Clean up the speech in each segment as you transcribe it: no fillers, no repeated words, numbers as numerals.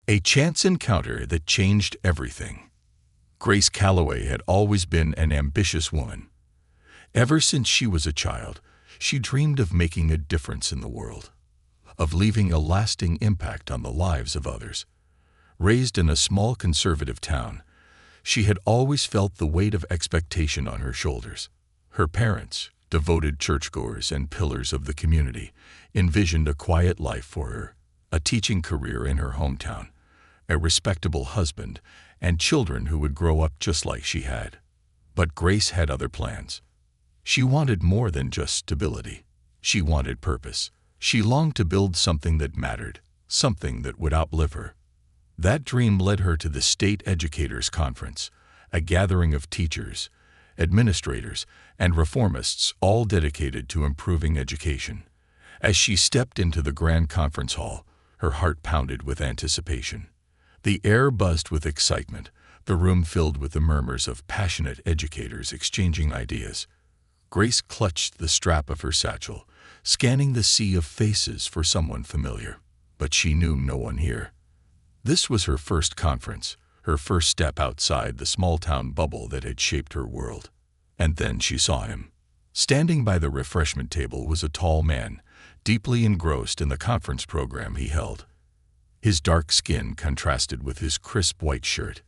A chance encounter that changed everything. Grace Calloway had always been an ambitious woman. Ever since she was a child, she dreamed of making a difference in the world, of leaving a lasting impact on the lives of others. Raised in a small conservative town, she had always felt the weight of expectation on her shoulders. Her parents, devoted churchgoers and pillars of the community, envisioned a quiet life for her, a teaching career in her hometown, a respectable husband, and children who would grow up just like she had. But Grace had other plans. She wanted more than just stability. She wanted purpose. She longed to build something that mattered, something that would outlive her. That dream led her to the State Educators Conference, a gathering of teachers, administrators, and reformists all dedicated to improving education. As she stepped into the grand conference hall, her heart pounded with anticipation. The air buzzed with excitement, the room filled with the murmurs of passionate educators exchanging ideas. Grace clutched the strap of her satchel, scanning the sea of faces for someone familiar, but she knew no one here. This was her first conference, her first step outside the small-town bubble that had shaped her world. And then she saw him. Standing by the refreshment table was a tall man, deeply engrossed in the conference program he held. His dark skin contrasted with his crisp white shirt,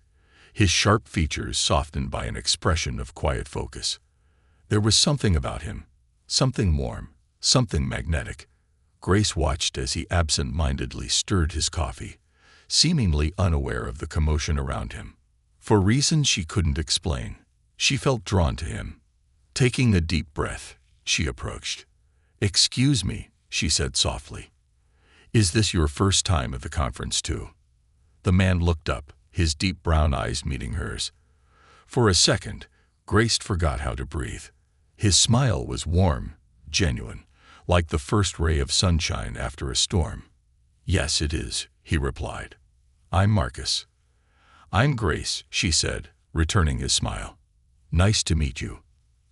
his sharp features softened by an expression of quiet focus. There was something about him, something warm, something magnetic. Grace watched as he absent-mindedly stirred his coffee, seemingly unaware of the commotion around him. For reasons she couldn't explain, she felt drawn to him. Taking a deep breath, she approached. "Excuse me," she said softly. "Is this your first time at the conference too?" The man looked up, his deep brown eyes meeting hers. For a second, Grace forgot how to breathe. His smile was warm, genuine, like the first ray of sunshine after a storm. "Yes, it is," he replied. "I'm Marcus." "I'm Grace," she said, returning his smile. "Nice to meet you.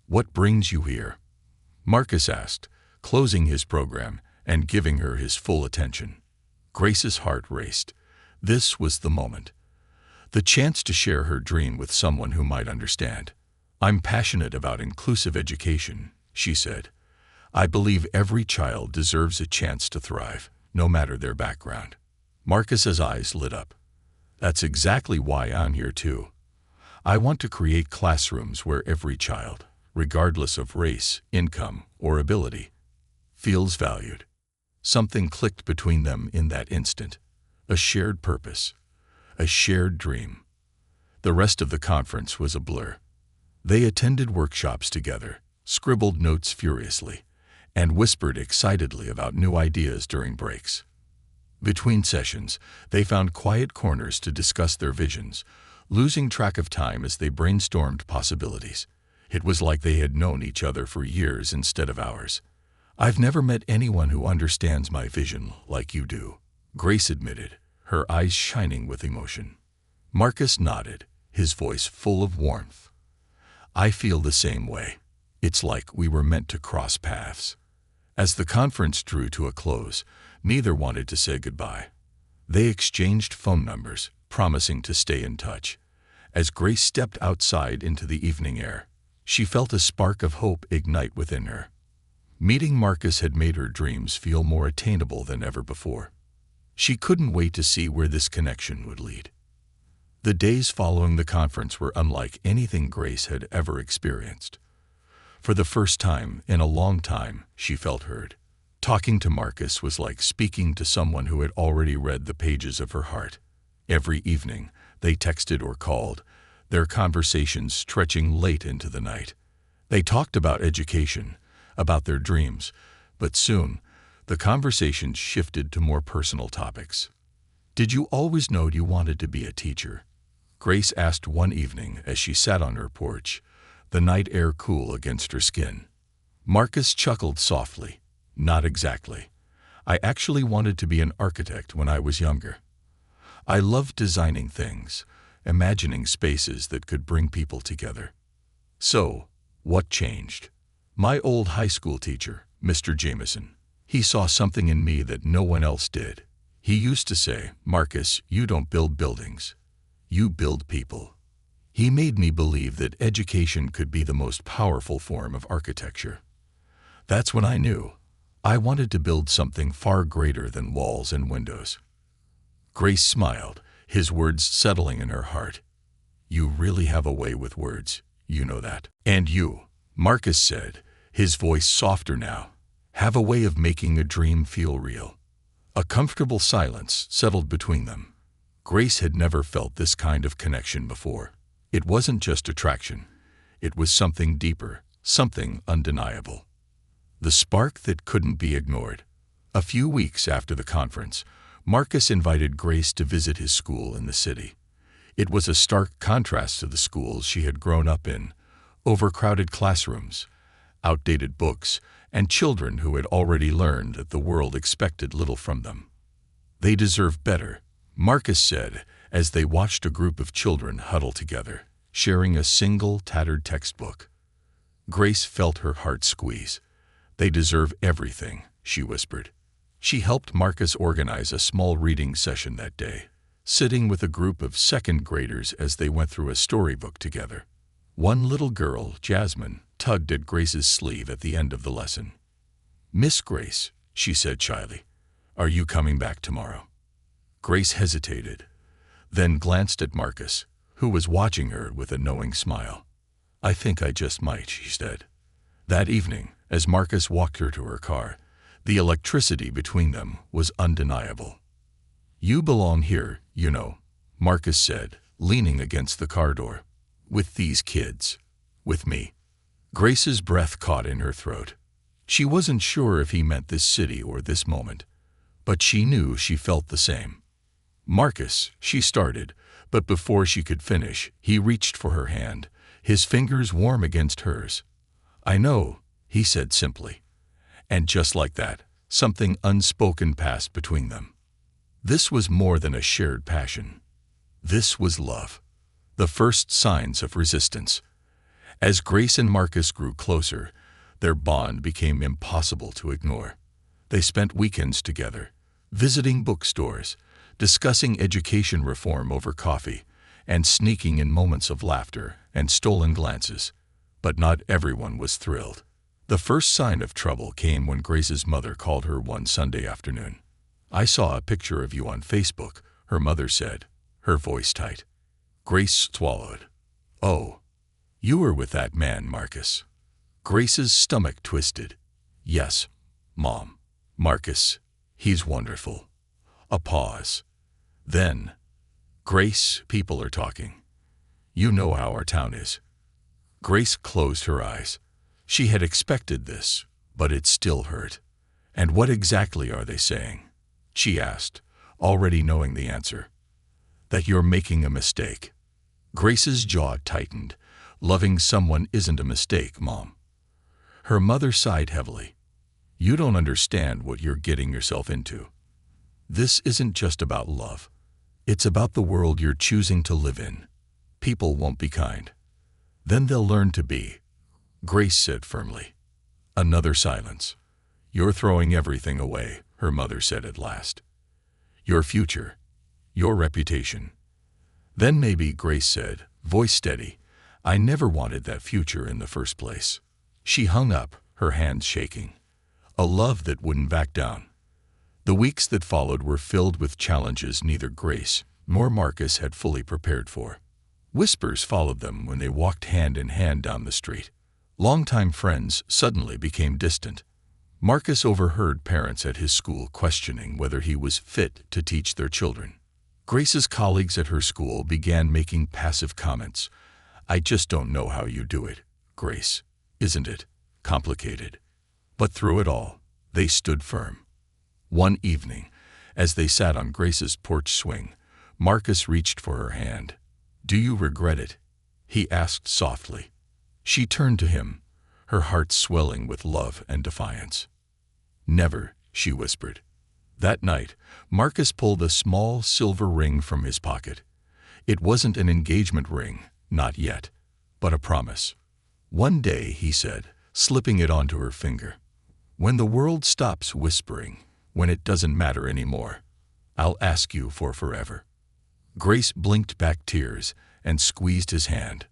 What brings you here?" Marcus asked, closing his program and giving her his full attention. Grace's heart raced. This was the moment. The chance to share her dream with someone who might understand. "I'm passionate about inclusive education," she said. "I believe every child deserves a chance to thrive, no matter their background." Marcus's eyes lit up. "That's exactly why I'm here too. I want to create classrooms where every child, regardless of race, income, or ability, feels valued." Something clicked between them in that instant. A shared purpose, a shared dream. The rest of the conference was a blur. They attended workshops together, scribbled notes furiously, and whispered excitedly about new ideas during breaks. Between sessions, they found quiet corners to discuss their visions, losing track of time as they brainstormed possibilities. It was like they had known each other for years instead of hours. "I've never met anyone who understands my vision like you do," Grace admitted, her eyes shining with emotion. Marcus nodded, his voice full of warmth. "I feel the same way. It's like we were meant to cross paths." As the conference drew to a close, neither wanted to say goodbye. They exchanged phone numbers, promising to stay in touch. As Grace stepped outside into the evening air, she felt a spark of hope ignite within her. Meeting Marcus had made her dreams feel more attainable than ever before. She couldn't wait to see where this connection would lead. The days following the conference were unlike anything Grace had ever experienced. For the first time in a long time, she felt heard. Talking to Marcus was like speaking to someone who had already read the pages of her heart. Every evening, they texted or called, their conversations stretching late into the night. They talked about education, about their dreams, but soon, the conversations shifted to more personal topics. "Did you always know you wanted to be a teacher?" Grace asked one evening as she sat on her porch, the night air cool against her skin. Marcus chuckled softly. "Not exactly. I actually wanted to be an architect when I was younger. I loved designing things, imagining spaces that could bring people together." "So, what changed?" "My old high school teacher, Mr. Jameson. He saw something in me that no one else did. He used to say, "Marcus, you don't build buildings. You build people." He made me believe that education could be the most powerful form of architecture. That's when I knew I wanted to build something far greater than walls and windows. Grace smiled, his words settling in her heart. "You really have a way with words, you know that. And you," Marcus said, his voice softer now, "have a way of making a dream feel real." A comfortable silence settled between them. Grace had never felt this kind of connection before. It wasn't just attraction. It was something deeper, something undeniable. The spark that couldn't be ignored. A few weeks after the conference, Marcus invited Grace to visit his school in the city. It was a stark contrast to the schools she had grown up in: overcrowded classrooms, outdated books, and children who had already learned that the world expected little from them. "They deserve better," Marcus said as they watched a group of children huddle together, sharing a single tattered textbook. Grace felt her heart squeeze. "They deserve everything," she whispered. She helped Marcus organize a small reading session that day, sitting with a group of second graders as they went through a storybook together. One little girl, Jasmine, tugged at Grace's sleeve at the end of the lesson. "Miss Grace," she said shyly, "are you coming back tomorrow?" Grace hesitated, then glanced at Marcus, who was watching her with a knowing smile. "I think I just might," she said. That evening, as Marcus walked her to her car, the electricity between them was undeniable. "You belong here, you know," Marcus said, leaning against the car door. "With these kids. With me." Grace's breath caught in her throat. She wasn't sure if he meant this city or this moment, but she knew she felt the same. "Marcus," she started, but before she could finish, he reached for her hand, his fingers warm against hers. "I know," he said simply. And just like that, something unspoken passed between them. This was more than a shared passion. This was love. The first signs of resistance. As Grace and Marcus grew closer, their bond became impossible to ignore. They spent weekends together, visiting bookstores, discussing education reform over coffee, and sneaking in moments of laughter and stolen glances. But not everyone was thrilled. The first sign of trouble came when Grace's mother called her one Sunday afternoon. "I saw a picture of you on Facebook," her mother said, her voice tight. Grace swallowed. "Oh, you were with that man, Marcus." Grace's stomach twisted. "Yes, Mom. Marcus, he's wonderful." A pause. Then, "Grace, people are talking. You know how our town is." Grace closed her eyes. She had expected this, but it still hurt. "And what exactly are they saying?" she asked, already knowing the answer. "That you're making a mistake." Grace's jaw tightened. "Loving someone isn't a mistake, Mom." Her mother sighed heavily. "You don't understand what you're getting yourself into. This isn't just about love. It's about the world you're choosing to live in. People won't be kind. Then they'll learn to be," Grace said firmly. Another silence. "You're throwing everything away," her mother said at last. "Your future. Your reputation." "Then maybe," Grace said, voice steady, "I never wanted that future in the first place." She hung up, her hands shaking. A love that wouldn't back down. The weeks that followed were filled with challenges neither Grace nor Marcus had fully prepared for. Whispers followed them when they walked hand in hand down the street. Longtime friends suddenly became distant. Marcus overheard parents at his school questioning whether he was fit to teach their children. Grace's colleagues at her school began making passive comments. "I just don't know how you do it, Grace. Isn't it complicated?" But through it all, they stood firm. One evening, as they sat on Grace's porch swing, Marcus reached for her hand. "Do you regret it?" he asked softly. She turned to him, her heart swelling with love and defiance. "Never," she whispered. That night, Marcus pulled a small silver ring from his pocket. It wasn't an engagement ring, not yet, but a promise. "One day," he said, slipping it onto her finger, "when the world stops whispering, when it doesn't matter anymore, I'll ask you for forever." Grace blinked back tears and squeezed his hand.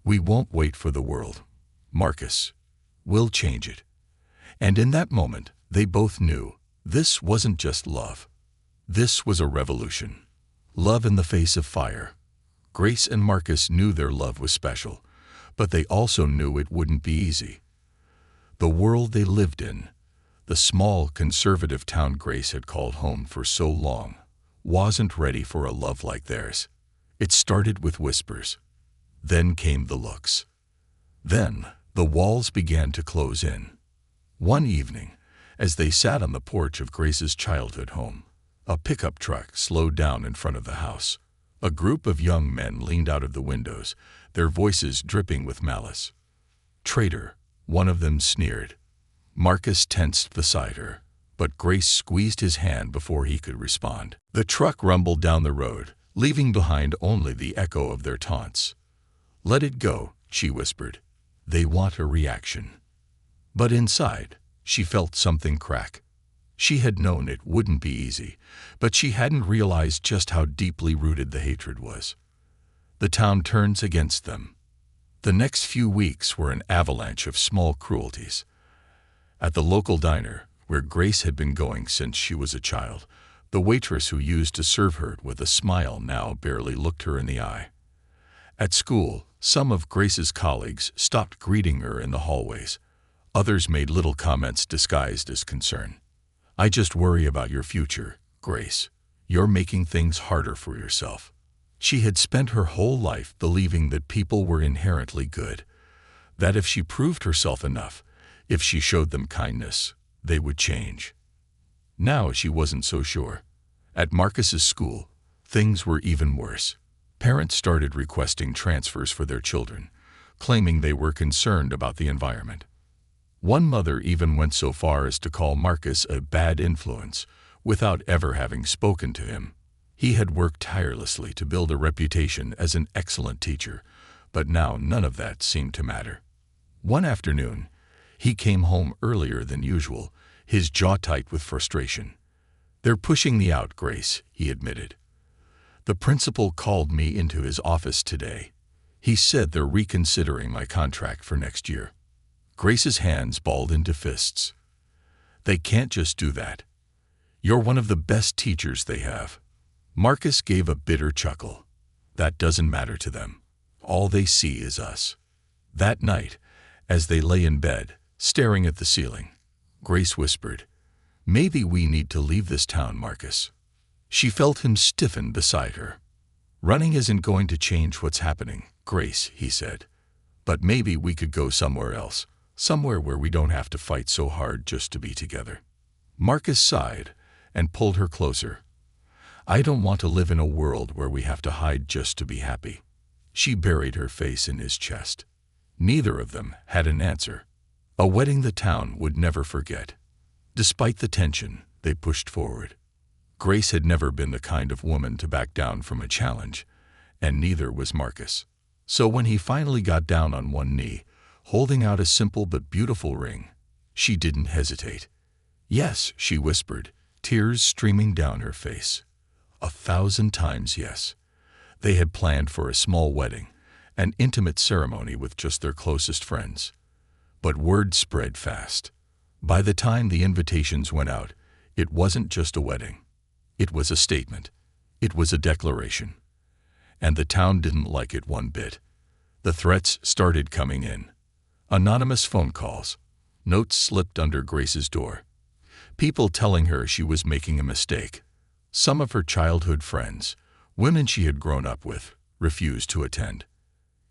"We won't wait for the world, Marcus. We'll change it." And in that moment, they both knew this wasn't just love. This was a revolution. Love in the face of fire. Grace and Marcus knew their love was special, but they also knew it wouldn't be easy. The world they lived in, the small, conservative town Grace had called home for so long, wasn't ready for a love like theirs. It started with whispers. Then came the looks. Then the walls began to close in. One evening, as they sat on the porch of Grace's childhood home, a pickup truck slowed down in front of the house. A group of young men leaned out of the windows, their voices dripping with malice. "Traitor," one of them sneered. Marcus tensed beside her, but Grace squeezed his hand before he could respond. The truck rumbled down the road, leaving behind only the echo of their taunts. "Let it go," she whispered. "They want a reaction." But inside, she felt something crack. She had known it wouldn't be easy, but she hadn't realized just how deeply rooted the hatred was. The town turns against them. The next few weeks were an avalanche of small cruelties. At the local diner, where Grace had been going since she was a child, the waitress who used to serve her with a smile now barely looked her in the eye. At school, some of Grace's colleagues stopped greeting her in the hallways. Others made little comments disguised as concern. "I just worry about your future, Grace. You're making things harder for yourself." She had spent her whole life believing that people were inherently good, that if she proved herself enough, if she showed them kindness, they would change. Now she wasn't so sure. At Marcus's school, things were even worse. Parents started requesting transfers for their children, claiming they were concerned about the environment. One mother even went so far as to call Marcus a bad influence, without ever having spoken to him. He had worked tirelessly to build a reputation as an excellent teacher, but now none of that seemed to matter. One afternoon, he came home earlier than usual, his jaw tight with frustration. "They're pushing me out, Grace," he admitted. "The principal called me into his office today. He said they're reconsidering my contract for next year." Grace's hands balled into fists. "They can't just do that. You're one of the best teachers they have." Marcus gave a bitter chuckle. "That doesn't matter to them. All they see is us." That night, as they lay in bed, staring at the ceiling, Grace whispered, "Maybe we need to leave this town, Marcus." She felt him stiffen beside her. "Running isn't going to change what's happening, Grace," he said. "But maybe we could go somewhere else. Somewhere where we don't have to fight so hard just to be together." Marcus sighed and pulled her closer. "I don't want to live in a world where we have to hide just to be happy." She buried her face in his chest. Neither of them had an answer. A wedding the town would never forget. Despite the tension, they pushed forward. Grace had never been the kind of woman to back down from a challenge, and neither was Marcus. So when he finally got down on one knee, holding out a simple but beautiful ring, she didn't hesitate. "Yes," she whispered, tears streaming down her face. 1,000 times yes. They had planned for a small wedding, an intimate ceremony with just their closest friends. But word spread fast. By the time the invitations went out, it wasn't just a wedding. It was a statement. It was a declaration. And the town didn't like it one bit. The threats started coming in. Anonymous phone calls. Notes slipped under Grace's door. People telling her she was making a mistake. Some of her childhood friends, women she had grown up with, refused to attend.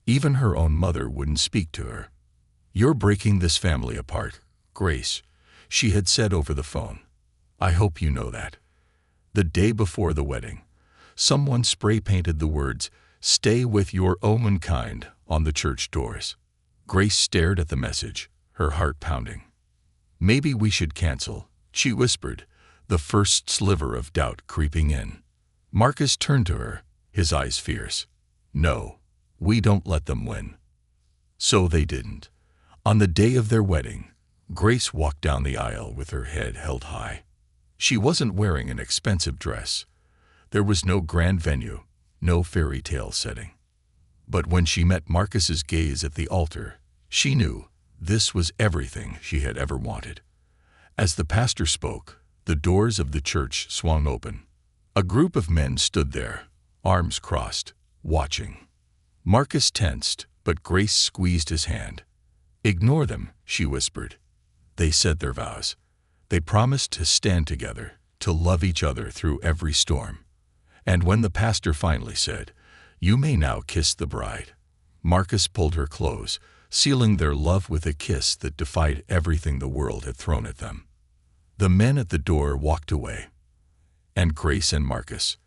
Even her own mother wouldn't speak to her. "You're breaking this family apart, Grace," she had said over the phone. "I hope you know that." The day before the wedding, someone spray-painted the words, "Stay with your own kind," on the church doors. Grace stared at the message, her heart pounding. "Maybe we should cancel," she whispered, the first sliver of doubt creeping in. Marcus turned to her, his eyes fierce. "No, we don't let them win." So they didn't. On the day of their wedding, Grace walked down the aisle with her head held high. She wasn't wearing an expensive dress, There was no grand venue, no fairy tale setting. But when she met Marcus's gaze at the altar, she knew this was everything she had ever wanted. As the pastor spoke, the doors of the church swung open. A group of men stood there, arms crossed, watching. Marcus tensed, but Grace squeezed his hand. "Ignore them," she whispered. "They said their vows. They promised to stand together, to love each other through every storm." And when the pastor finally said, "You may now kiss the bride," Marcus pulled her close, sealing their love with a kiss that defied everything the world had thrown at them. The men at the door walked away. And Grace and Marcus,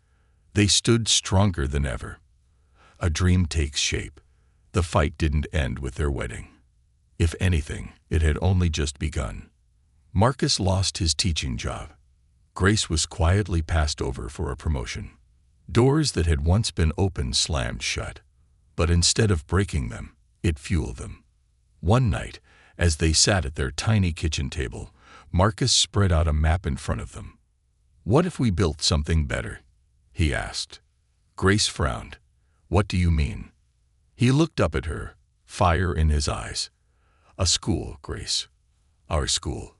they stood stronger than ever. A dream takes shape. The fight didn't end with their wedding. If anything, it had only just begun. Marcus lost his teaching job. Grace was quietly passed over for a promotion. Doors that had once been open slammed shut, but instead of breaking them, it fueled them. One night, as they sat at their tiny kitchen table, Marcus spread out a map in front of them. "What if we built something better?" he asked. Grace frowned. "What do you mean?" He looked up at her, fire in his eyes. "A school, Grace. Our school.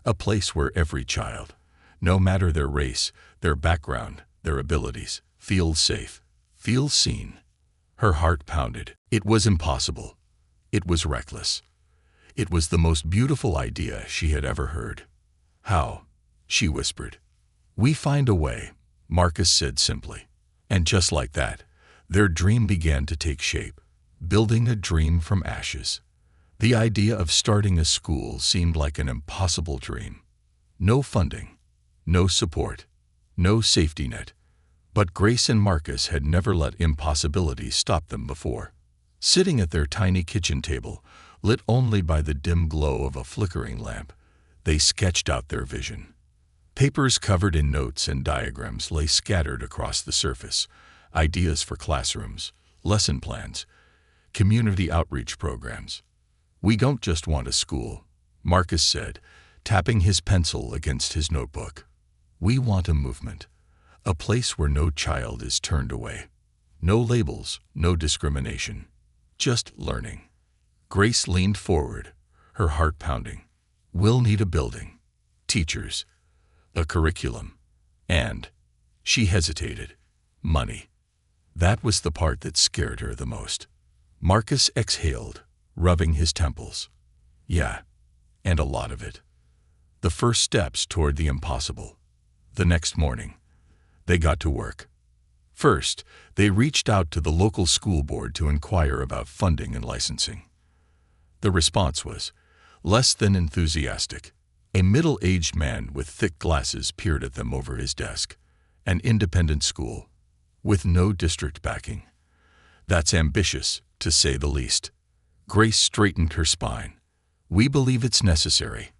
A place where every child, no matter their race, their background, their abilities, feels safe, feels seen." Her heart pounded. It was impossible. It was reckless. It was the most beautiful idea she had ever heard. "How?" she whispered. "We find a way," Marcus said simply. And just like that, their dream began to take shape, building a dream from ashes. The idea of starting a school seemed like an impossible dream. No funding, no support, no safety net. But Grace and Marcus had never let impossibilities stop them before. Sitting at their tiny kitchen table, lit only by the dim glow of a flickering lamp, they sketched out their vision. Papers covered in notes and diagrams lay scattered across the surface, ideas for classrooms, lesson plans, community outreach programs. "We don't just want a school," Marcus said, tapping his pencil against his notebook. "We want a movement, a place where no child is turned away. No labels, no discrimination, just learning." Grace leaned forward, her heart pounding. "We'll need a building, teachers, a curriculum, and," she hesitated, "money." That was the part that scared her the most. Marcus exhaled, rubbing his temples. "Yeah, and a lot of it." The first steps toward the impossible. The next morning, they got to work. First, they reached out to the local school board to inquire about funding and licensing. The response was less than enthusiastic. A middle-aged man with thick glasses peered at them over his desk. "An independent school, with no district backing. That's ambitious, to say the least." Grace straightened her spine. "We believe it's necessary.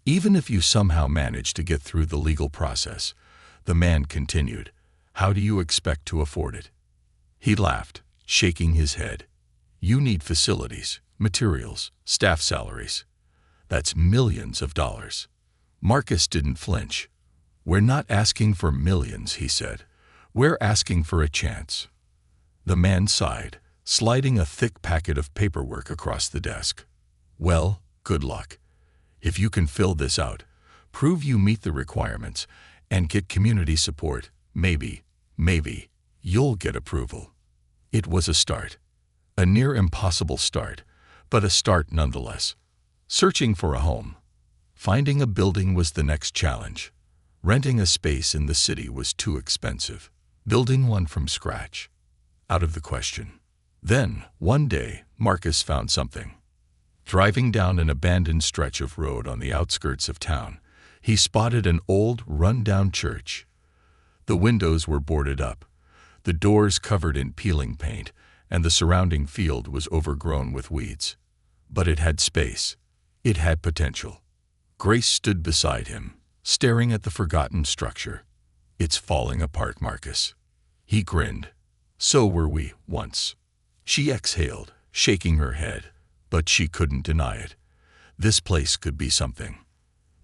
Even if you somehow manage to get through the legal process," the man continued, "how do you expect to afford it?" He laughed, shaking his head. "You need facilities, materials, staff salaries. That's millions of dollars." Marcus didn't flinch. "We're not asking for millions," he said. "We're asking for a chance." The man sighed, sliding a thick packet of paperwork across the desk. "Well, good luck. If you can fill this out, prove you meet the requirements, and get community support, maybe, you'll get approval." It was a start. A near impossible start, but a start nonetheless. Searching for a home. Finding a building was the next challenge. Renting a space in the city was too expensive. Building one from scratch, out of the question. Then, one day, Marcus found something. Driving down an abandoned stretch of road on the outskirts of town, he spotted an old, run-down church. The windows were boarded up, the doors covered in peeling paint, and the surrounding field was overgrown with weeds. But it had space. It had potential. Grace stood beside him, staring at the forgotten structure. "It's falling apart, Marcus." He grinned. "So were we, once." She exhaled, shaking her head, but she couldn't deny it. This place could be something.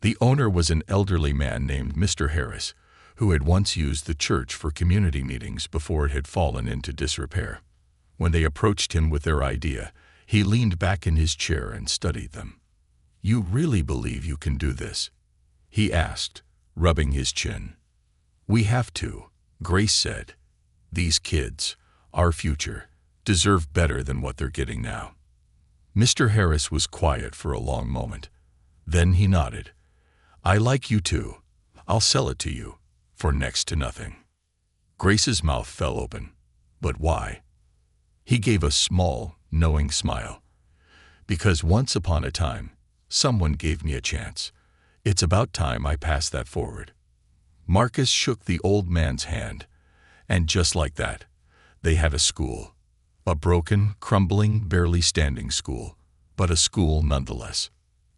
The owner was an elderly man named Mr. Harris, who had once used the church for community meetings before it had fallen into disrepair. When they approached him with their idea, he leaned back in his chair and studied them. "You really believe you can do this?" he asked, rubbing his chin. "We have to," Grace said. "These kids, our future, deserve better than what they're getting now." Mr. Harris was quiet for a long moment. Then he nodded. "I like you too. I'll sell it to you, for next to nothing." Grace's mouth fell open. "But why?" He gave a small, knowing smile. "Because once upon a time, someone gave me a chance. It's about time I passed that forward." Marcus shook the old man's hand, and just like that, they had a school. A broken, crumbling, barely standing school, but a school nonetheless.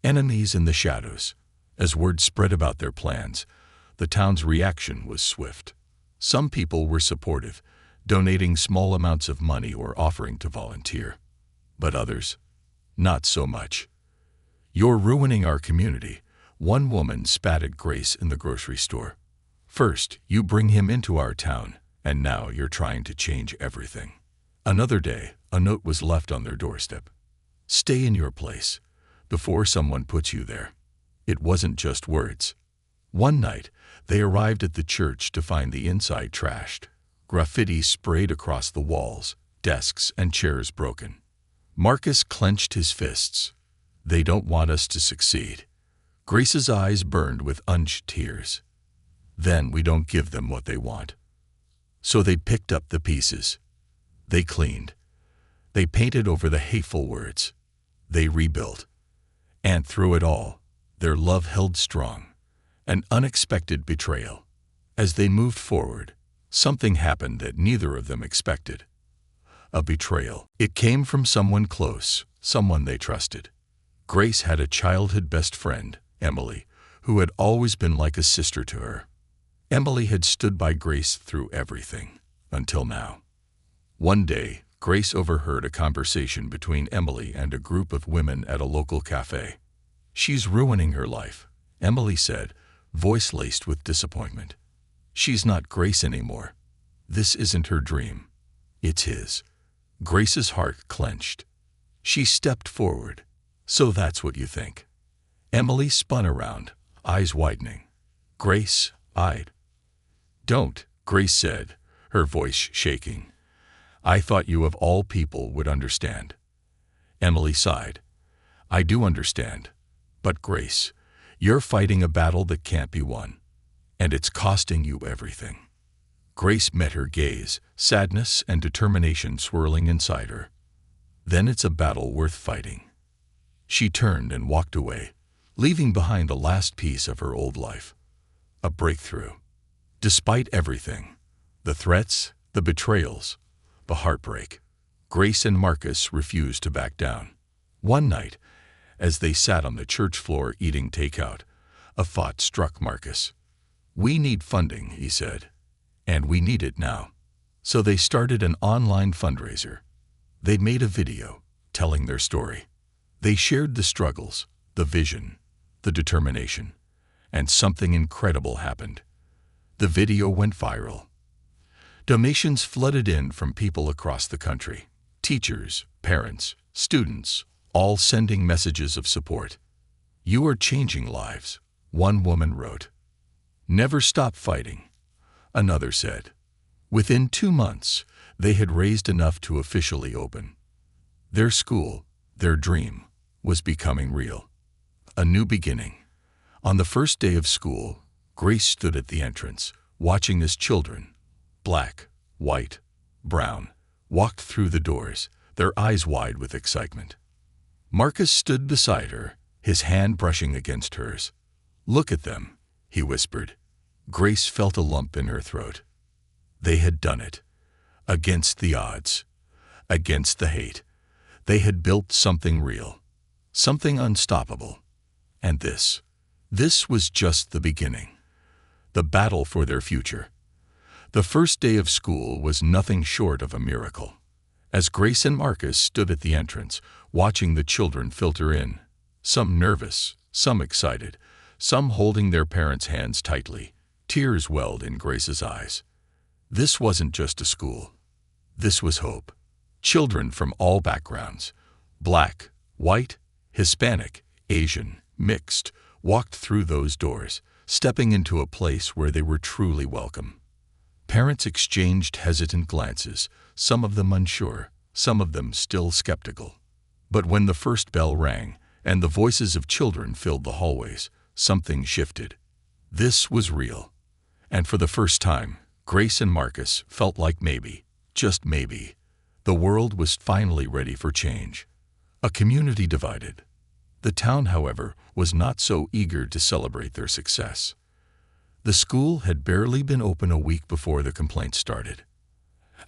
Enemies in the shadows. As word spread about their plans, the town's reaction was swift. Some people were supportive, donating small amounts of money or offering to volunteer. But others, not so much. "You're ruining our community," one woman spat at Grace in the grocery store. "First, you bring him into our town, and now you're trying to change everything." Another day, a note was left on their doorstep. "Stay in your place, before someone puts you there." It wasn't just words. One night, they arrived at the church to find the inside trashed, graffiti sprayed across the walls, desks and chairs broken. Marcus clenched his fists. "They don't want us to succeed." Grace's eyes burned with unshed tears. "Then we don't give them what they want." So they picked up the pieces. They cleaned. They painted over the hateful words. They rebuilt. And through it all, their love held strong. An unexpected betrayal. As they moved forward, something happened that neither of them expected. A betrayal. It came from someone close, someone they trusted. Grace had a childhood best friend, Emily, who had always been like a sister to her. Emily had stood by Grace through everything, until now. One day, Grace overheard a conversation between Emily and a group of women at a local cafe. "She's ruining her life," Emily said, voice laced with disappointment. "She's not Grace anymore. This isn't her dream. It's his." Grace's heart clenched. She stepped forward. "So that's what you think?" Emily spun around, eyes widening. "Grace, Don't," Grace said, her voice shaking. "I thought you of all people would understand." Emily sighed. "I do understand. But Grace, you're fighting a battle that can't be won. And it's costing you everything." Grace met her gaze, sadness and determination swirling inside her. "Then it's a battle worth fighting." She turned and walked away, leaving behind the last piece of her old life. A breakthrough. Despite everything, the threats, the betrayals, the heartbreak, Grace and Marcus refused to back down. One night, as they sat on the church floor eating takeout, a thought struck Marcus. "We need funding," he said, "and we need it now." So they started an online fundraiser. They made a video, telling their story. They shared the struggles, the vision, the determination, and something incredible happened. The video went viral. Donations flooded in from people across the country. Teachers, parents, students, all sending messages of support. "You are changing lives," one woman wrote. "Never stop fighting," another said. Within 2 months, they had raised enough to officially open. Their school, their dream, was becoming real. A new beginning. On the first day of school, Grace stood at the entrance, watching as children, black, white, brown, walked through the doors, their eyes wide with excitement. Marcus stood beside her, his hand brushing against hers. "Look at them," he whispered. Grace felt a lump in her throat. They had done it. Against the odds. Against the hate. They had built something real. Something unstoppable. And this was just the beginning. The battle for their future. The first day of school was nothing short of a miracle. As Grace and Marcus stood at the entrance, watching the children filter in, some nervous, some excited, some holding their parents' hands tightly, Tears welled in Grace's eyes. This wasn't just a school. This was hope. Children from all backgrounds, black, white, Hispanic, Asian, mixed, walked through those doors, stepping into a place where they were truly welcome. Parents exchanged hesitant glances, some of them unsure, some of them still skeptical. But when the first bell rang and the voices of children filled the hallways, something shifted. This was real. And for the first time, Grace and Marcus felt like maybe, just maybe, the world was finally ready for change. A community divided. The town, however, was not so eager to celebrate their success. The school had barely been open a week before the complaints started.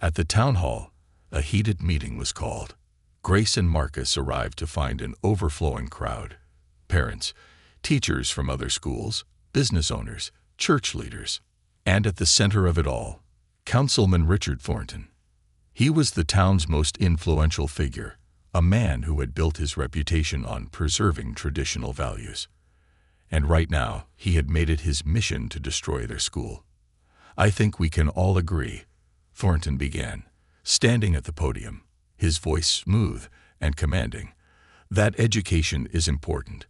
At the town hall, a heated meeting was called. Grace and Marcus arrived to find an overflowing crowd. Parents, teachers from other schools, business owners, church leaders, and at the center of it all, Councilman Richard Thornton. He was the town's most influential figure, a man who had built his reputation on preserving traditional values. And right now, he had made it his mission to destroy their school. "I think we can all agree," Thornton began, standing at the podium, his voice smooth and commanding, "that education is important.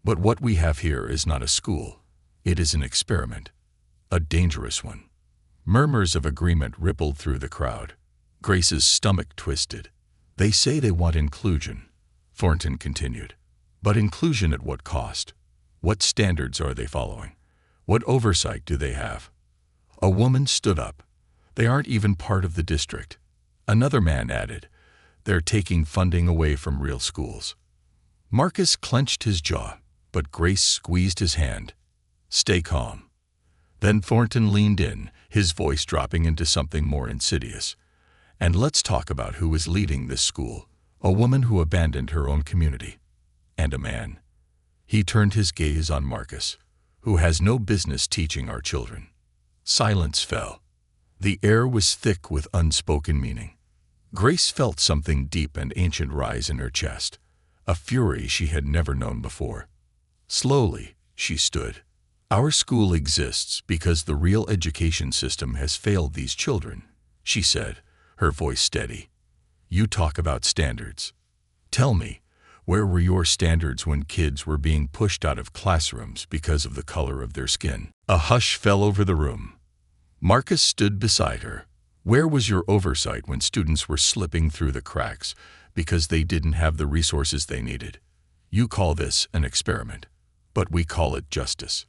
But what we have here is not a school. It is an experiment, a dangerous one." Murmurs of agreement rippled through the crowd. Grace's stomach twisted. "They say they want inclusion," Thornton continued. "But inclusion at what cost? What standards are they following? What oversight do they have?" A woman stood up. "They aren't even part of the district." Another man added, "They're taking funding away from real schools." Marcus clenched his jaw, but Grace squeezed his hand. "Stay calm." Then Thornton leaned in, his voice dropping into something more insidious. "And let's talk about who is leading this school. A woman who abandoned her own community. And a man." He turned his gaze on Marcus, "who has no business teaching our children." Silence fell. The air was thick with unspoken meaning. Grace felt something deep and ancient rise in her chest, a fury she had never known before. Slowly, she stood. "Our school exists because the real education system has failed these children," she said, her voice steady. "You talk about standards. Tell me, where were your standards when kids were being pushed out of classrooms because of the color of their skin?" A hush fell over the room. Marcus stood beside her. "Where was your oversight when students were slipping through the cracks because they didn't have the resources they needed? You call this an experiment, but we call it justice."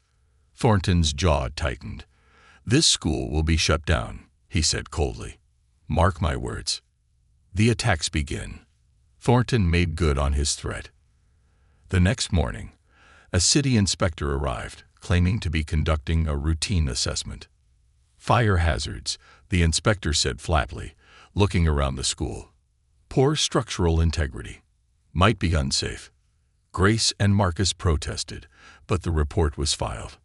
Thornton's jaw tightened. "This school will be shut down," he said coldly. "Mark my words." The attacks begin. Thornton made good on his threat. The next morning, a city inspector arrived, claiming to be conducting a routine assessment. "Fire hazards," the inspector said flatly, looking around the school. "Poor structural integrity. Might be unsafe." Grace and Marcus protested, but the report was filed.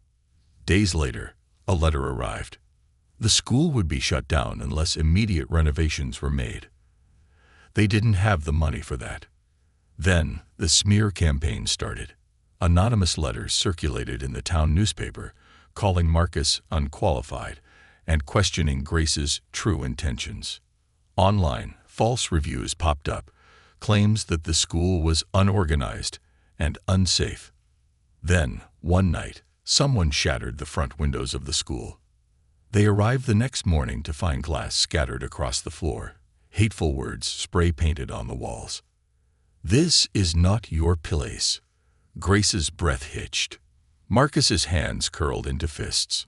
Days later, a letter arrived. The school would be shut down unless immediate renovations were made. They didn't have the money for that. Then, the smear campaign started. Anonymous letters circulated in the town newspaper, calling Marcus unqualified and questioning Grace's true intentions. Online, false reviews popped up, claims that the school was unorganized and unsafe. Then, one night, someone shattered the front windows of the school. They arrived the next morning to find glass scattered across the floor, hateful words spray-painted on the walls. "This is not your place." Grace's breath hitched. Marcus's hands curled into fists.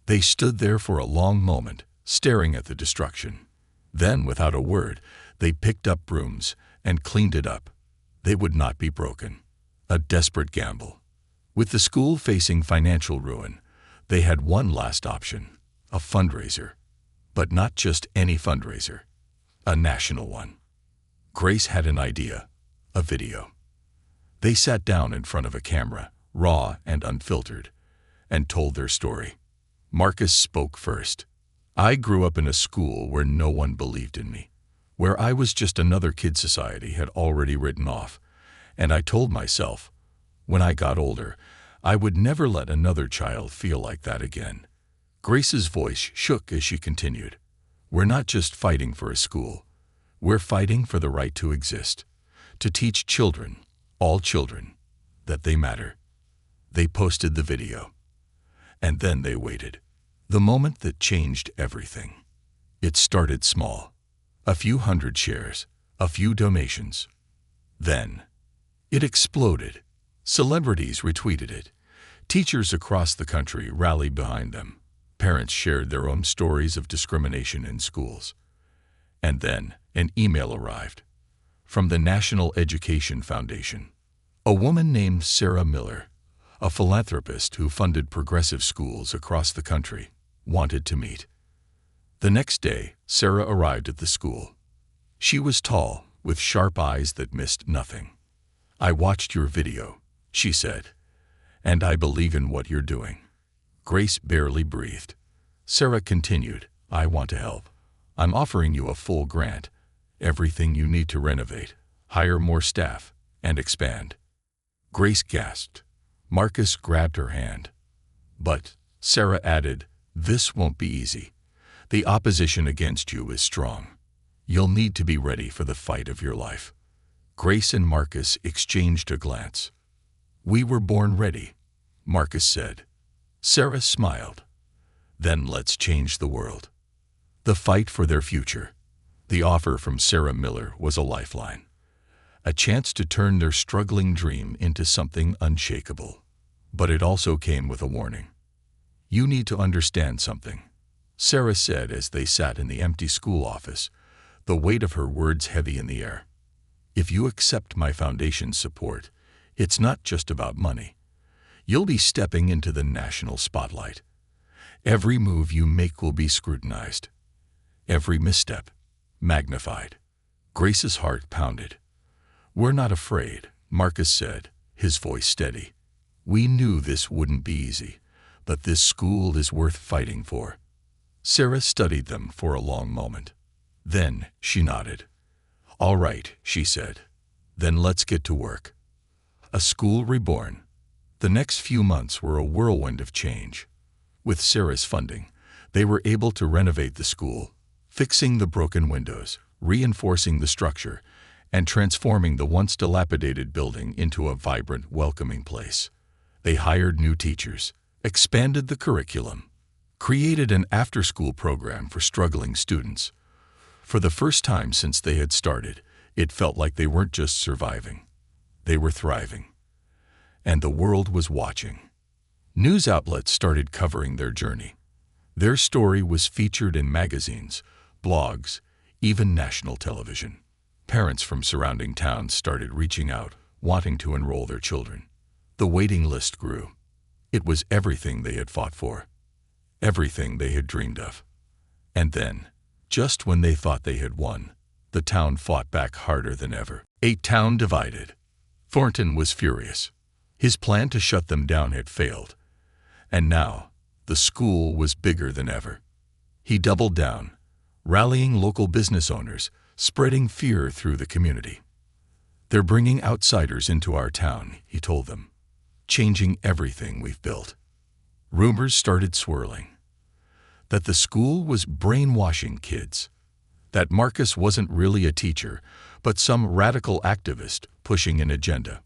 They stood there for a long moment, staring at the destruction. Then, without a word, they picked up brooms and cleaned it up. They would not be broken. A desperate gamble. With the school facing financial ruin, they had one last option, a fundraiser. But not just any fundraiser, a national one. Grace had an idea, a video. They sat down in front of a camera, raw and unfiltered, and told their story. Marcus spoke first. "I grew up in a school where no one believed in me, where I was just another kid society had already written off, and I told myself, when I got older, I would never let another child feel like that again." Grace's voice shook as she continued. We're not just fighting for a school. We're fighting for the right to exist, to teach children, all children, that they matter. They posted the video. And then they waited. The moment that changed everything. It started small. A few hundred shares, a few donations. Then, it exploded. Celebrities retweeted it. Teachers across the country rallied behind them. Parents shared their own stories of discrimination in schools. And then, an email arrived. From the National Education Foundation. A woman named Sarah Miller, a philanthropist who funded progressive schools across the country, wanted to meet. The next day, Sarah arrived at the school. She was tall, with sharp eyes that missed nothing. I watched your video, she said, and I believe in what you're doing. Grace barely breathed. Sarah continued, I want to help. I'm offering you a full grant, everything you need to renovate, hire more staff, and expand. Grace gasped. Marcus grabbed her hand. But, Sarah added, this won't be easy. The opposition against you is strong. You'll need to be ready for the fight of your life. Grace and Marcus exchanged a glance. We were born ready, Marcus said. Sarah smiled. Then let's change the world. The fight for their future. The offer from Sarah Miller was a lifeline. A chance to turn their struggling dream into something unshakable. But it also came with a warning. You need to understand something, Sarah said as they sat in the empty school office, the weight of her words heavy in the air. If you accept my foundation's support, it's not just about money. You'll be stepping into the national spotlight. Every move you make will be scrutinized. Every misstep, magnified. Grace's heart pounded. We're not afraid, Marcus said, his voice steady. We knew this wouldn't be easy, but this school is worth fighting for. Sarah studied them for a long moment. Then she nodded. All right, she said. Then let's get to work. A school reborn. The next few months were a whirlwind of change. With Sarah's funding, they were able to renovate the school, fixing the broken windows, reinforcing the structure, and transforming the once dilapidated building into a vibrant, welcoming place. They hired new teachers, expanded the curriculum, created an after-school program for struggling students. For the first time since they had started, it felt like they weren't just surviving. They were thriving. And the world was watching. News outlets started covering their journey. Their story was featured in magazines, blogs, even national television. Parents from surrounding towns started reaching out, wanting to enroll their children. The waiting list grew. It was everything they had fought for, everything they had dreamed of. And then, just when they thought they had won, the town fought back harder than ever. A town divided. Thornton was furious. His plan to shut them down had failed. And now, the school was bigger than ever. He doubled down, rallying local business owners, spreading fear through the community. They're bringing outsiders into our town, he told them, changing everything we've built. Rumors started swirling. That the school was brainwashing kids. That Marcus wasn't really a teacher, but some radical activist pushing an agenda.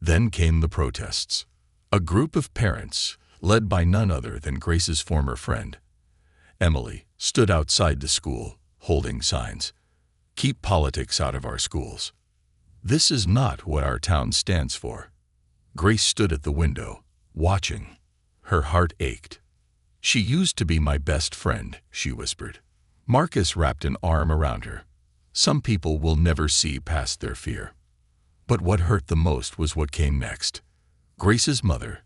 Then came the protests. A group of parents, led by none other than Grace's former friend, Emily, stood outside the school, holding signs. Keep politics out of our schools. This is not what our town stands for. Grace stood at the window, watching. Her heart ached. She used to be my best friend, she whispered. Marcus wrapped an arm around her. Some people will never see past their fear. But what hurt the most was what came next. Grace's mother,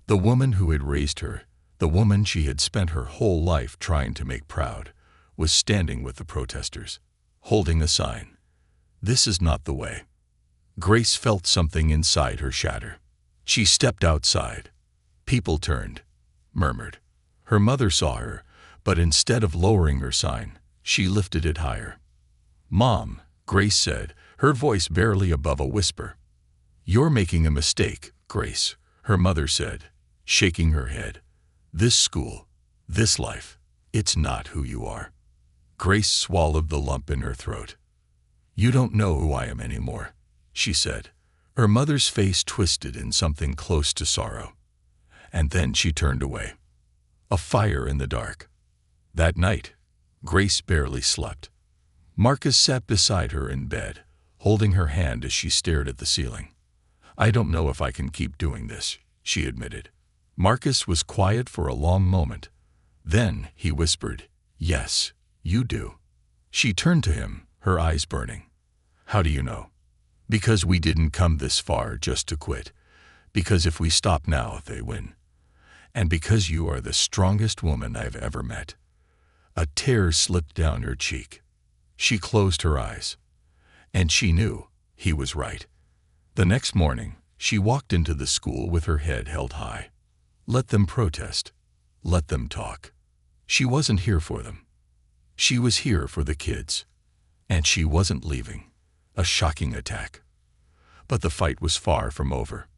the woman who had raised her, the woman she had spent her whole life trying to make proud, was standing with the protesters, holding a sign. This is not the way. Grace felt something inside her shatter. She stepped outside. People turned, murmured. Her mother saw her, but instead of lowering her sign, she lifted it higher. Mom, Grace said, her voice barely above a whisper. You're making a mistake, Grace, her mother said, shaking her head. This school, This life, it's not who you are. Grace swallowed the lump in her throat. You don't know who I am anymore, she said. Her mother's face twisted in something close to sorrow. And then she turned away. A fire in the dark. That night, Grace barely slept. Marcus sat beside her in bed, holding her hand as she stared at the ceiling. I don't know if I can keep doing this, she admitted. Marcus was quiet for a long moment. Then he whispered, Yes, you do. She turned to him, her eyes burning. How do you know? Because we didn't come this far just to quit. Because if we stop now, they win. And because you are the strongest woman I've ever met. A tear slipped down her cheek. She closed her eyes. And she knew he was right. The next morning, she walked into the school with her head held high. Let them protest. Let them talk. She wasn't here for them. She was here for the kids. And she wasn't leaving. A shocking attack. But the fight was far from over.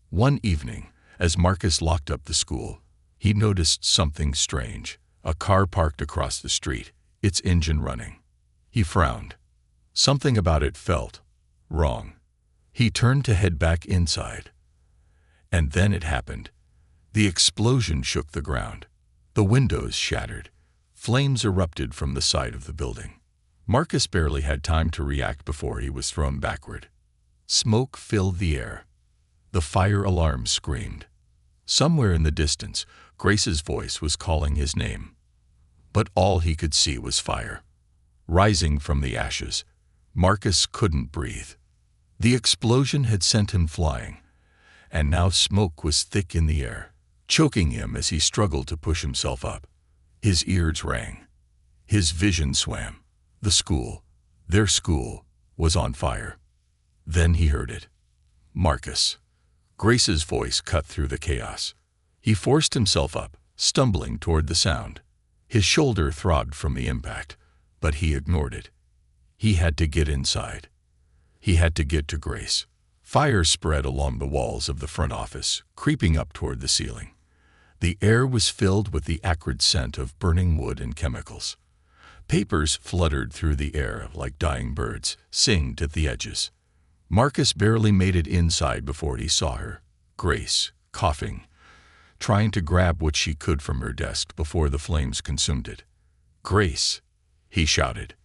One evening, as Marcus locked up the school, he noticed something strange. A car parked across the street, its engine running. He frowned. Something about it felt wrong. He turned to head back inside. And then it happened. The explosion shook the ground. The windows shattered. Flames erupted from the side of the building. Marcus barely had time to react before he was thrown backward. Smoke filled the air. The fire alarm screamed. Somewhere in the distance, Grace's voice was calling his name. But all he could see was fire. Rising from the ashes, Marcus couldn't breathe. The explosion had sent him flying, and now smoke was thick in the air, choking him as he struggled to push himself up. His ears rang. His vision swam. The school, their school, was on fire. Then he heard it. Marcus. Grace's voice cut through the chaos. He forced himself up, stumbling toward the sound. His shoulder throbbed from the impact, but he ignored it. He had to get inside. He had to get to Grace. Fire spread along the walls of the front office, creeping up toward the ceiling. The air was filled with the acrid scent of burning wood and chemicals. Papers fluttered through the air like dying birds, singed at the edges. Marcus barely made it inside before he saw her, Grace, coughing, trying to grab what she could from her desk before the flames consumed it. Grace, he shouted.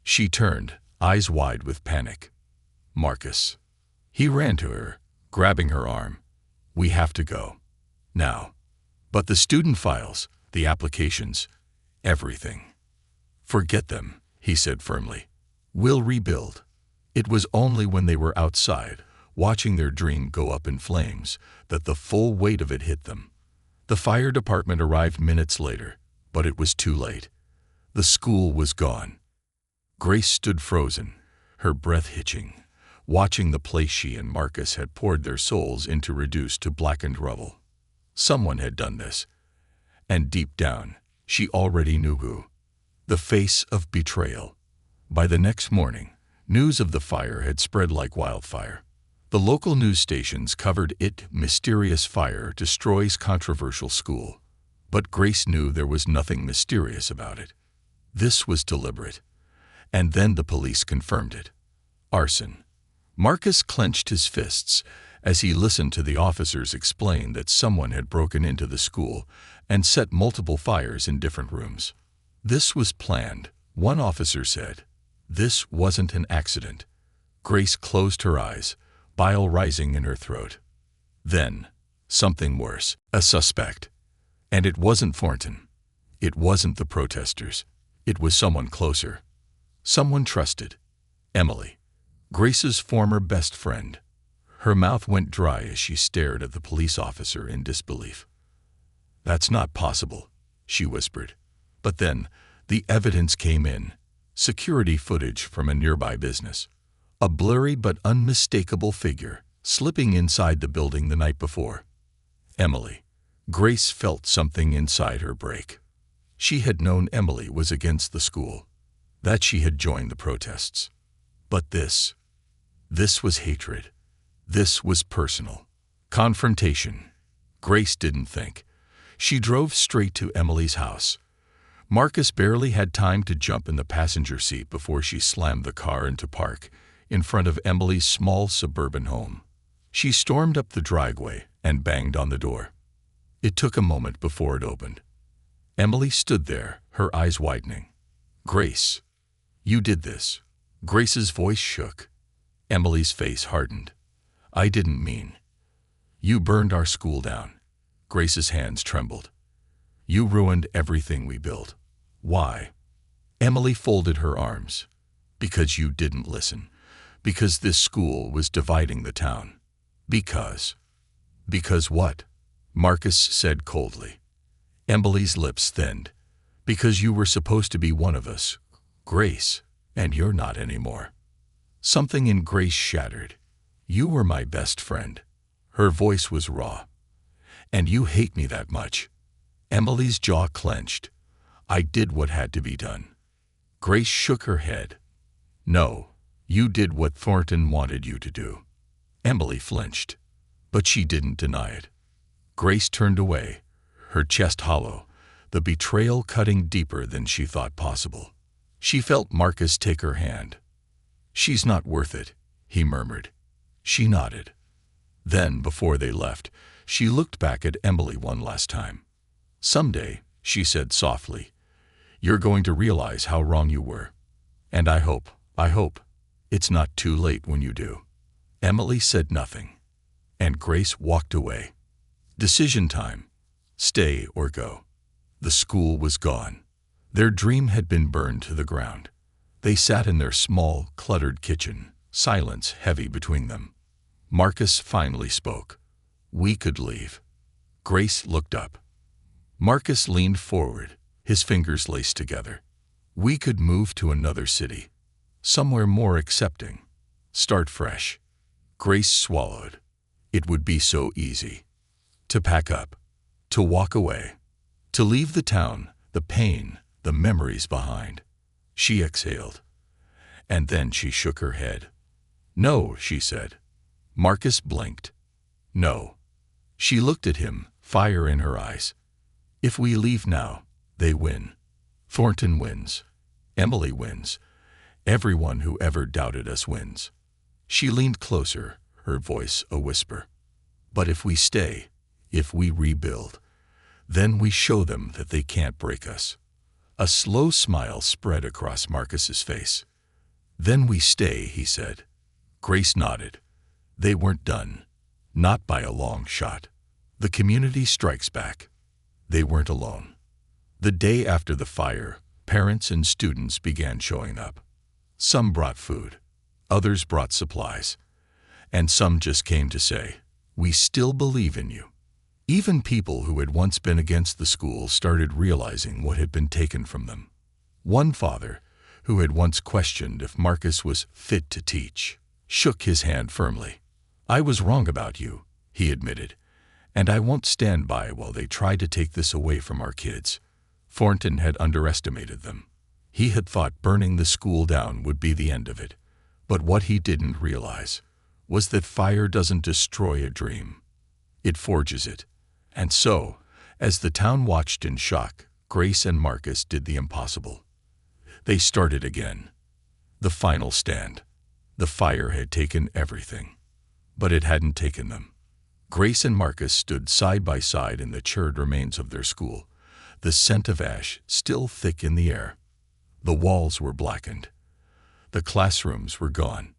She turned, eyes wide with panic. Marcus. He ran to her, grabbing her arm. We have to go. Now. But the student files, the applications, everything. Forget them, he said firmly. We'll rebuild. It was only when they were outside, watching their dream go up in flames, that the full weight of it hit them. The fire department arrived minutes later, but it was too late. The school was gone. Grace stood frozen, her breath hitching, watching the place she and Marcus had poured their souls into reduced to blackened rubble. Someone had done this, and deep down, she already knew who. The face of betrayal. By the next morning, news of the fire had spread like wildfire. The local news stations covered it. Mysterious fire destroys controversial school. But Grace knew there was nothing mysterious about it. This was deliberate. And then the police confirmed it. Arson. Marcus clenched his fists as he listened to the officers explain that someone had broken into the school and set multiple fires in different rooms. This was planned, one officer said. This wasn't an accident. Grace closed her eyes, bile rising in her throat. Then, something worse, a suspect. And it wasn't Thornton. It wasn't the protesters. It was someone closer. Someone trusted. Emily. Grace's former best friend. Her mouth went dry as she stared at the police officer in disbelief. That's not possible, she whispered. But then, the evidence came in. Security footage from a nearby business. A blurry but unmistakable figure slipping inside the building the night before. Emily. Grace felt something inside her break. She had known Emily was against the school, that she had joined the protests. But this was hatred. This was personal. Confrontation. Grace didn't think. She drove straight to Emily's house. Marcus barely had time to jump in the passenger seat before she slammed the car into park in front of Emily's small suburban home. She stormed up the driveway and banged on the door. It took a moment before it opened. Emily stood there, her eyes widening. "Grace, you did this." Grace's voice shook. Emily's face hardened. "I didn't mean." "You burned our school down." Grace's hands trembled. "You ruined everything we built." "Why?" Emily folded her arms. "Because you didn't listen. Because this school was dividing the town." "Because." "Because what?" Marcus said coldly. Emily's lips thinned. "Because you were supposed to be one of us, Grace, and you're not anymore." Something in Grace shattered. "You were my best friend." Her voice was raw. "And you hate me that much." Emily's jaw clenched. "I did what had to be done." Grace shook her head. "No, you did what Thornton wanted you to do." Emily flinched, but she didn't deny it. Grace turned away, her chest hollow, the betrayal cutting deeper than she thought possible. She felt Marcus take her hand. "She's not worth it," he murmured. She nodded. Then, before they left, she looked back at Emily one last time. "Someday," she said softly, "you're going to realize how wrong you were. And I hope, it's not too late when you do." Emily said nothing, and Grace walked away. Decision time. Stay or go. The school was gone. Their dream had been burned to the ground. They sat in their small, cluttered kitchen, silence heavy between them. Marcus finally spoke. "We could leave." Grace looked up. Marcus leaned forward, his fingers laced together. "We could move to another city, somewhere more accepting. Start fresh." Grace swallowed. It would be so easy. To pack up, to walk away, to leave the town, the pain, the memories behind. She exhaled. And then she shook her head. "No," she said. Marcus blinked. "No." She looked at him, fire in her eyes. "If we leave now, they win. Thornton wins. Emily wins. Everyone who ever doubted us wins." She leaned closer, her voice a whisper. "But if we stay, if we rebuild, then we show them that they can't break us." A slow smile spread across Marcus's face. "Then we stay," he said. Grace nodded. They weren't done. Not by a long shot. The community strikes back. They weren't alone. The day after the fire, parents and students began showing up. Some brought food. Others brought supplies. And some just came to say, "We still believe in you." Even people who had once been against the school started realizing what had been taken from them. One father, who had once questioned if Marcus was fit to teach, shook his hand firmly. "I was wrong about you," he admitted, "and I won't stand by while they try to take this away from our kids." Thornton had underestimated them. He had thought burning the school down would be the end of it. But what he didn't realize was that fire doesn't destroy a dream. It forges it. And so, as the town watched in shock, Grace and Marcus did the impossible. They started again. The final stand. The fire had taken everything. But it hadn't taken them. Grace and Marcus stood side by side in the charred remains of their school, the scent of ash still thick in the air. The walls were blackened. The classrooms were gone.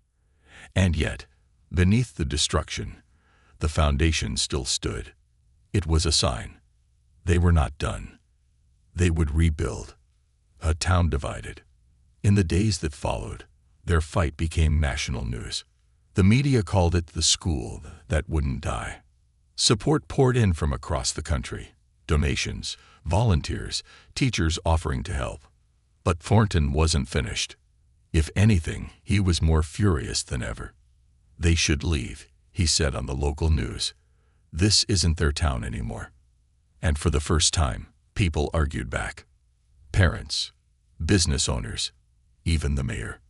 And yet, beneath the destruction, the foundation still stood. It was a sign. They were not done. They would rebuild. A town divided. In the days that followed, their fight became national news. The media called it the school that wouldn't die. Support poured in from across the country. Donations, volunteers, teachers offering to help. But Thornton wasn't finished. If anything, he was more furious than ever. "They should leave," he said on the local news. "This isn't their town anymore." And for the first time, people argued back. Parents, business owners, even the mayor.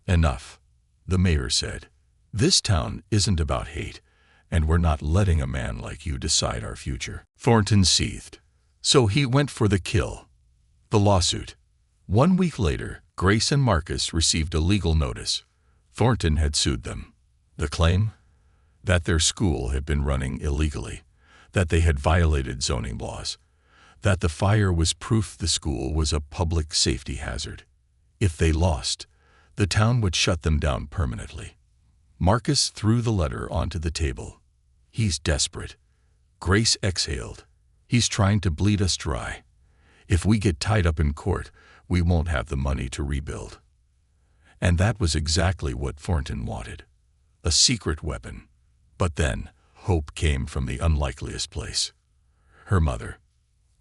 "Enough," the mayor said. "This town isn't about hate, and we're not letting a man like you decide our future." Thornton seethed. So he went for the kill. The lawsuit. 1 week later, Grace and Marcus received a legal notice. Thornton had sued them. The claim? That their school had been running illegally, that they had violated zoning laws, that the fire was proof the school was a public safety hazard. If they lost, the town would shut them down permanently. Marcus threw the letter onto the table. "He's desperate." Grace exhaled. "He's trying to bleed us dry. If we get tied up in court, we won't have the money to rebuild." And that was exactly what Thornton wanted. A secret weapon. But then, hope came from the unlikeliest place. Her mother.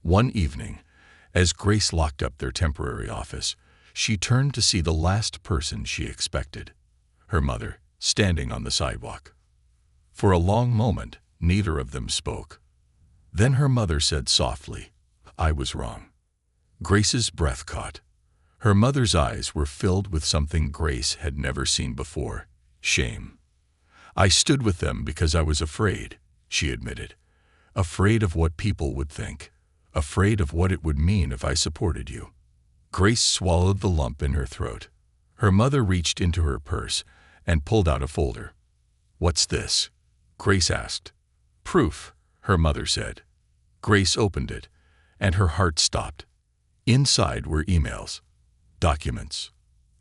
One evening, as Grace locked up their temporary office, she turned to see the last person she expected. Her mother, standing on the sidewalk. For a long moment, neither of them spoke. Then her mother said softly, "I was wrong." Grace's breath caught. Her mother's eyes were filled with something Grace had never seen before: shame. "I stood with them because I was afraid," she admitted. "Afraid of what people would think. Afraid of what it would mean if I supported you." Grace swallowed the lump in her throat. Her mother reached into her purse and pulled out a folder. "What's this?" Grace asked. "Proof," her mother said. Grace opened it, and her heart stopped. Inside were emails, documents,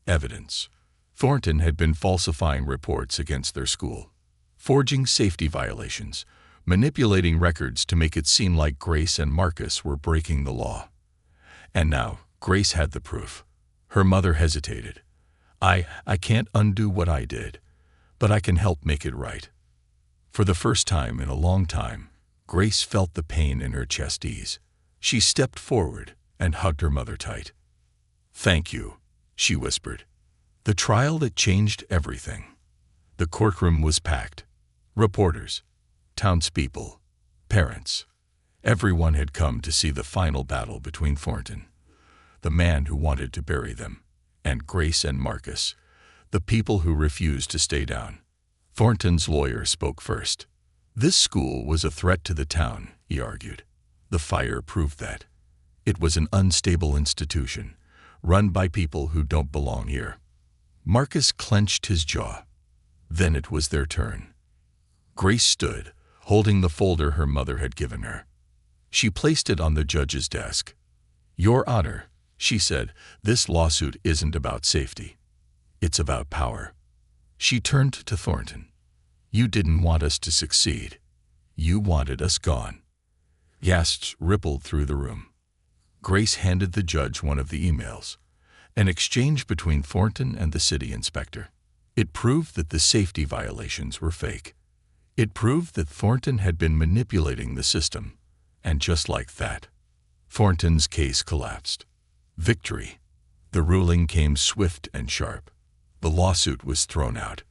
evidence. Thornton had been falsifying reports against their school, forging safety violations, manipulating records to make it seem like Grace and Marcus were breaking the law. And now Grace had the proof. Her mother hesitated. I can't undo what I did, but I can help make it right." For the first time in a long time, Grace felt the pain in her chest ease. She stepped forward and hugged her mother tight. "Thank you," she whispered. The trial that changed everything. The courtroom was packed. Reporters, townspeople, parents. Everyone had come to see the final battle between Thornton, the man who wanted to bury them, and Grace and Marcus, the people who refused to stay down. Thornton's lawyer spoke first. This school was a threat to the town, he argued. The fire proved that. It was an unstable institution, run by people who don't belong here. Marcus clenched his jaw. Then it was their turn. Grace stood, holding the folder her mother had given her. She placed it on the judge's desk. "Your Honor," she said, "this lawsuit isn't about safety. It's about power." She turned to Thornton. "You didn't want us to succeed. You wanted us gone." Gasps rippled through the room. Grace handed the judge one of the emails, an exchange between Thornton and the city inspector. It proved that the safety violations were fake. It proved that Thornton had been manipulating the system, and just like that, Thornton's case collapsed. Victory. The ruling came swift and sharp. The lawsuit was thrown out.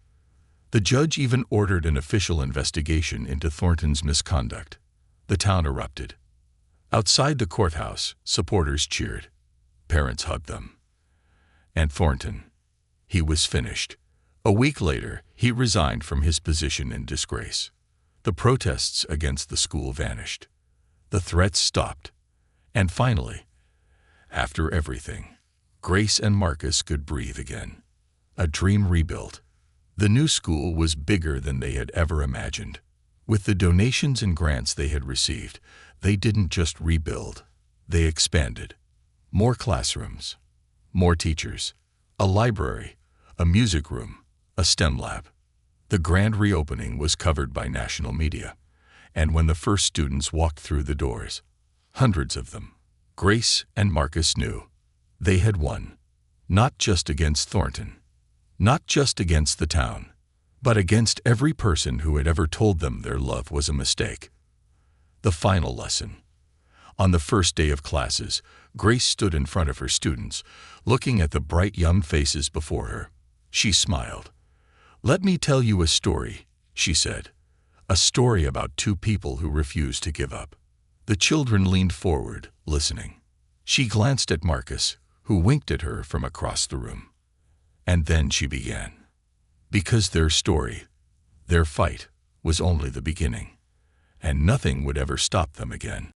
The judge even ordered an official investigation into Thornton's misconduct. The town erupted. Outside the courthouse, supporters cheered. Parents hugged them. And Thornton, he was finished. A week later, he resigned from his position in disgrace. The protests against the school vanished. The threats stopped. And finally, after everything, Grace and Marcus could breathe again. A dream rebuilt. The new school was bigger than they had ever imagined. With the donations and grants they had received, they didn't just rebuild, they expanded. More classrooms, more teachers, a library, a music room, a STEM lab. The grand reopening was covered by national media, and when the first students walked through the doors, hundreds of them, Grace and Marcus knew they had won, not just against Thornton, not just against the town, but against every person who had ever told them their love was a mistake. The final lesson. On the first day of classes, Grace stood in front of her students, looking at the bright young faces before her. She smiled. "Let me tell you a story," she said. "A story about two people who refused to give up." The children leaned forward, listening. She glanced at Marcus, who winked at her from across the room. And then she began. Because their story, their fight, was only the beginning, and nothing would ever stop them again.